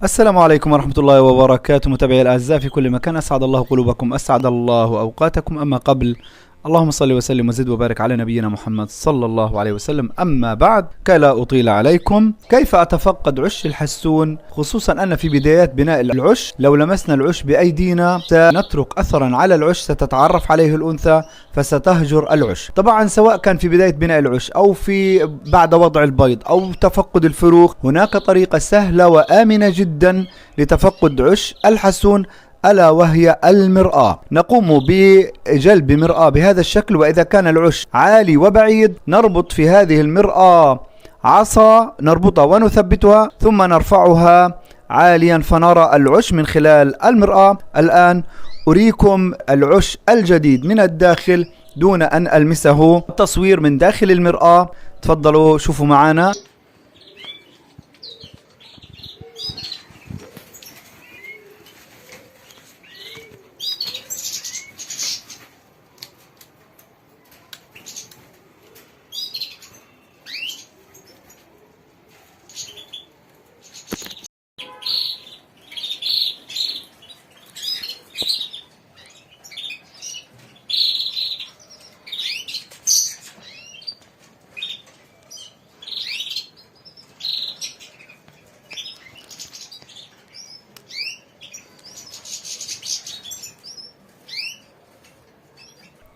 السلام عليكم ورحمة الله وبركاته، متابعي الأعزاء في كل مكان، أسعد الله قلوبكم، أسعد الله أوقاتكم. أما قبل، اللهم صل وسلم وزد وبارك على نبينا محمد صلى الله عليه وسلم. أما بعد، كي لا أطيل عليكم، كيف أتفقد عش الحسون؟ خصوصا أن في بدايات بناء العش لو لمسنا العش بأيدينا سنترك أثرا على العش ستتعرف عليه الأنثى فستهجر العش. طبعا سواء كان في بداية بناء العش أو في بعد وضع البيض أو تفقد الفروخ، هناك طريقة سهلة وآمنة جدا لتفقد عش الحسون، ألا وهي المرآة. نقوم بجلب مرآة بهذا الشكل، وإذا كان العش عالي وبعيد نربط في هذه المرآة عصا، نربطها ونثبتها ثم نرفعها عاليا فنرى العش من خلال المرآة. الآن أريكم العش الجديد من الداخل دون أن ألمسه. التصوير من داخل المرآة، تفضلوا شوفوا معنا.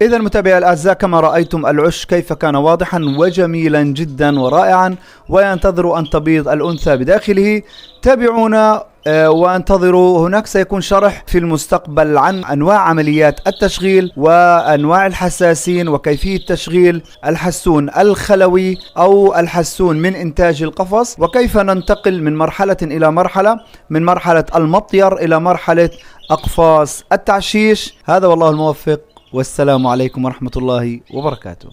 إذا متابعي الأعزاء، كما رأيتم العش كيف كان واضحا وجميلا جدا ورائعا، وينتظر أن تبيض الأنثى بداخله. تابعونا وانتظروا، هناك سيكون شرح في المستقبل عن أنواع عمليات التشغيل وأنواع الحساسين وكيفية تشغيل الحسون الخلوي أو الحسون من إنتاج القفص، وكيف ننتقل من مرحلة إلى مرحلة، من مرحلة المطير إلى مرحلة أقفاص التعشيش. هذا والله الموفق، والسلام عليكم ورحمة الله وبركاته.